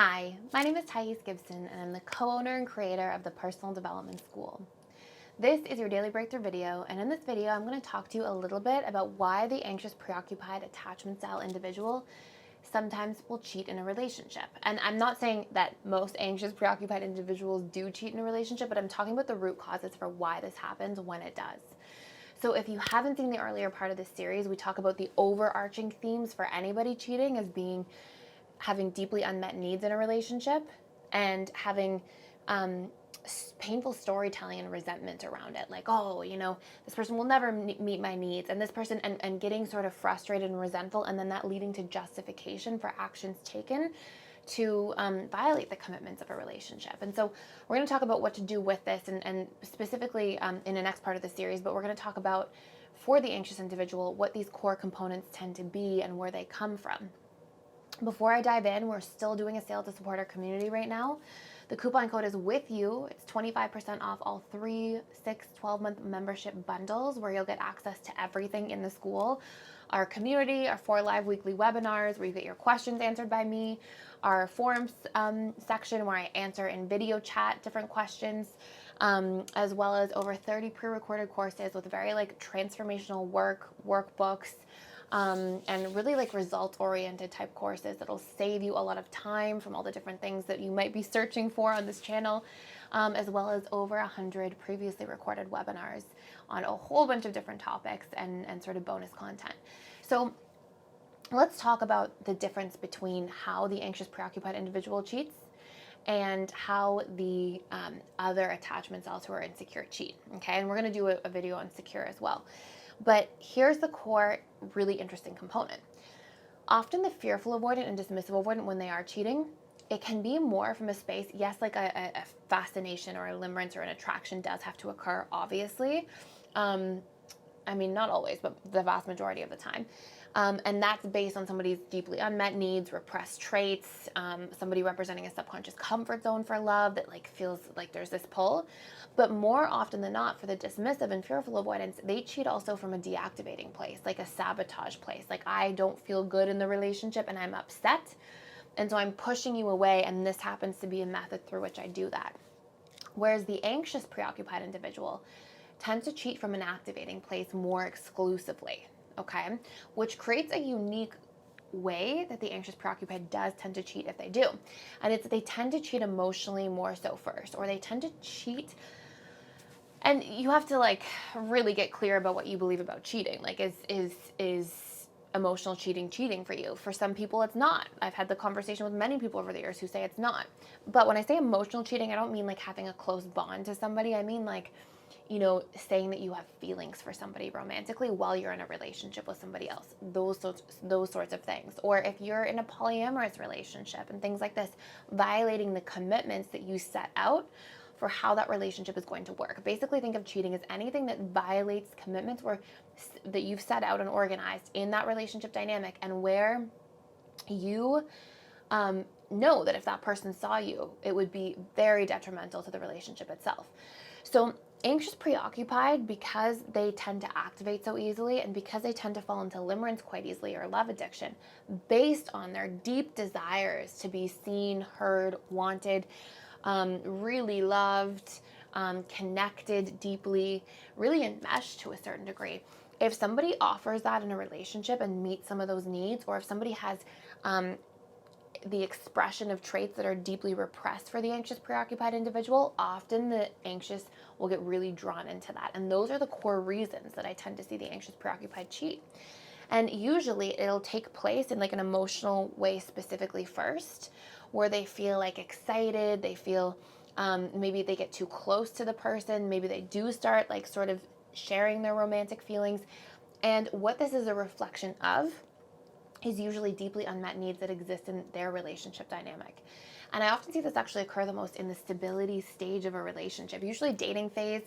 Hi, my name is Gibson, and I'm the co-owner and creator of the Personal Development School. This is your daily breakthrough video, and in this video, I'm going to talk to you a little bit about why the anxious, preoccupied, attachment style individual sometimes will cheat in a relationship. And I'm not saying that most anxious, preoccupied individuals do cheat in a relationship, but I'm talking about the root causes for why this happens when it does. So if you haven't seen the earlier part of this series, we talk about the overarching themes for anybody cheating as being having deeply unmet needs in a relationship and having painful storytelling and resentment around it. Like, oh, this person will never meet my needs. And this person, and getting sort of frustrated and resentful, and then that leading to justification for actions taken to violate the commitments of a relationship. And so we're going to talk about what to do with this, and specifically in the next part of the series, but we're going to talk about, for the anxious individual, what these core components tend to be and where they come from. Before I dive in, we're still doing a sale to support our community right now. The coupon code is with you. It's 25% off all 3, 6, 12-month membership bundles where you'll get access to everything in the school. Our community, our 4 live weekly webinars where you get your questions answered by me, our forums section where I answer in video chat different questions, as well as over 30 pre-recorded courses with very transformational workbooks, and really results-oriented type courses that'll save you a lot of time from all the different things that you might be searching for on this channel, as well as over 100 previously recorded webinars on a whole bunch of different topics and sort of bonus content. So let's talk about the difference between how the anxious, preoccupied individual cheats and how the other attachment styles who are insecure cheat, okay? And we're gonna do a video on secure as well. But here's the core, really interesting component. Often the fearful avoidant and dismissive avoidant, when they are cheating, it can be more from a space, yes, like a fascination or a limerence or an attraction does have to occur, obviously. I mean, not always, but the vast majority of the time. And that's based on somebody's deeply unmet needs, repressed traits, somebody representing a subconscious comfort zone for love that feels like there's this pull. But more often than not, for the dismissive and fearful avoidance, they cheat also from a deactivating place, like a sabotage place. Like, I don't feel good in the relationship and I'm upset, and so I'm pushing you away, and this happens to be a method through which I do that. Whereas the anxious, preoccupied individual tends to cheat from an activating place more exclusively, okay? Which creates a unique way that the anxious, preoccupied does tend to cheat if they do. And it's they tend to cheat emotionally more so first, or they tend to cheat. And you have to really get clear about what you believe about cheating. Like, is emotional cheating for you? For some people, it's not. I've had the conversation with many people over the years who say it's not. But when I say emotional cheating, I don't mean having a close bond to somebody. I mean saying that you have feelings for somebody romantically while you're in a relationship with somebody else. Those sorts of things. Or if you're in a polyamorous relationship and things like this, violating the commitments that you set out for how that relationship is going to work. Basically, think of cheating as anything that violates commitments that you've set out and organized in that relationship dynamic, and where you know that if that person saw you, it would be very detrimental to the relationship itself. So anxious, preoccupied, because they tend to activate so easily, and because they tend to fall into limerence quite easily, or love addiction, based on their deep desires to be seen, heard, wanted, really loved, connected deeply, really enmeshed to a certain degree. If somebody offers that in a relationship and meets some of those needs, or if somebody has the expression of traits that are deeply repressed for the anxious, preoccupied individual, often the anxious will get really drawn into that. And those are the core reasons that I tend to see the anxious, preoccupied cheat. And usually it'll take place in an emotional way specifically first, where they feel excited, they feel maybe they get too close to the person, maybe they do start sort of sharing their romantic feelings. And what this is a reflection of is usually deeply unmet needs that exist in their relationship dynamic. And I often see this actually occur the most in the stability stage of a relationship. Usually dating phase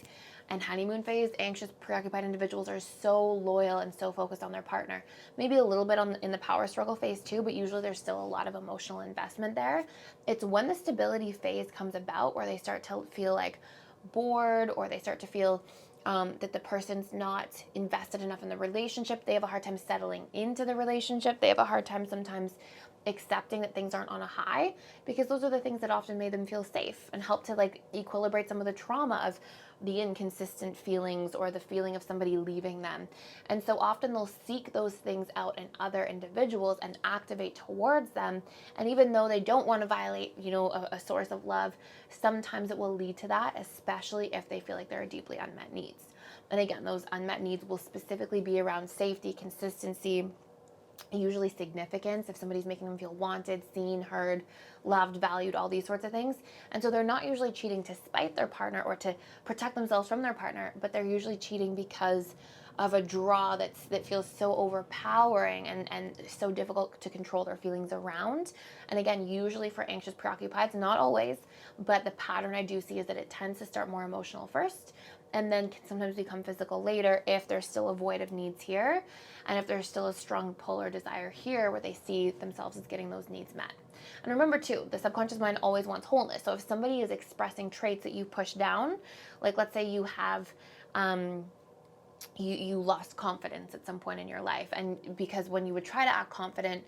and honeymoon phase, anxious, preoccupied individuals are so loyal and so focused on their partner. Maybe a little bit in the power struggle phase too, but usually there's still a lot of emotional investment there. It's when the stability phase comes about where they start to feel bored, or they start to feel that the person's not invested enough in the relationship. They have a hard time settling into the relationship. They have a hard time sometimes accepting that things aren't on a high, because those are the things that often made them feel safe and help to like equilibrate some of the trauma of the inconsistent feelings or the feeling of somebody leaving them. And so often they'll seek those things out in other individuals and activate towards them. And even though they don't want to violate, a source of love, sometimes it will lead to that, especially if they feel like there are deeply unmet needs. And again, those unmet needs will specifically be around safety, consistency, usually significance, if somebody's making them feel wanted, seen, heard, loved, valued, all these sorts of things. And so they're not usually cheating to spite their partner or to protect themselves from their partner, but they're usually cheating because of a draw that feels so overpowering and so difficult to control their feelings around. And again, usually for anxious preoccupieds, not always, but the pattern I do see is that it tends to start more emotional first and then can sometimes become physical later if there's still a void of needs here, and if there's still a strong pull or desire here where they see themselves as getting those needs met. And remember too, the subconscious mind always wants wholeness. So if somebody is expressing traits that you push down, like let's say you have you lost confidence at some point in your life, and because when you would try to act confident,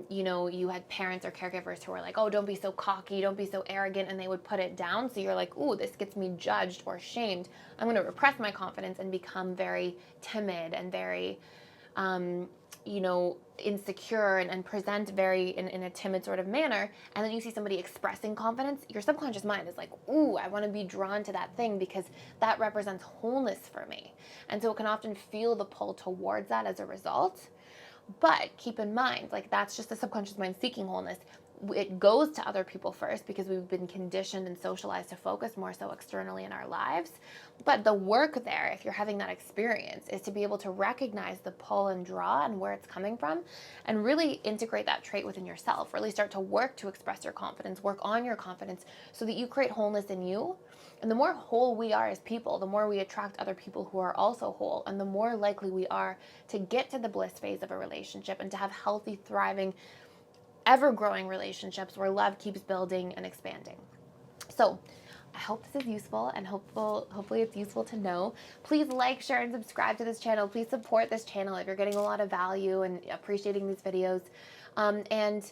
you had parents or caregivers who were like, oh, don't be so cocky, don't be so arrogant, and they would put it down. So you're like, ooh, this gets me judged or shamed. I'm going to repress my confidence and become very timid and very, insecure and present very in a timid sort of manner. And then you see somebody expressing confidence, your subconscious mind is like, ooh, I want to be drawn to that thing because that represents wholeness for me. And so it can often feel the pull towards that as a result. But keep in mind, like that's just the subconscious mind seeking wholeness. It goes to other people first because we've been conditioned and socialized to focus more so externally in our lives. But the work there, if you're having that experience, is to be able to recognize the pull and draw and where it's coming from and really integrate that trait within yourself. Really start to work to express your confidence, work on your confidence so that you create wholeness in you. And the more whole we are as people, the more we attract other people who are also whole, and the more likely we are to get to the bliss phase of a relationship and to have healthy, thriving, ever-growing relationships where love keeps building and expanding. So I hope this is useful, and hopefully it's useful to know. Please like, share, and subscribe to this channel. Please support this channel if you're getting a lot of value and appreciating these videos. And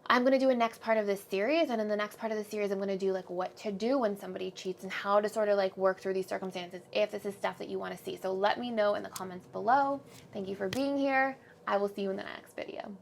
I'm going to do a next part of this series, and in the next part of the series, I'm going to do like what to do when somebody cheats and how to sort of like work through these circumstances if this is stuff that you want to see. So let me know in the comments below. Thank you for being here. I will see you in the next video.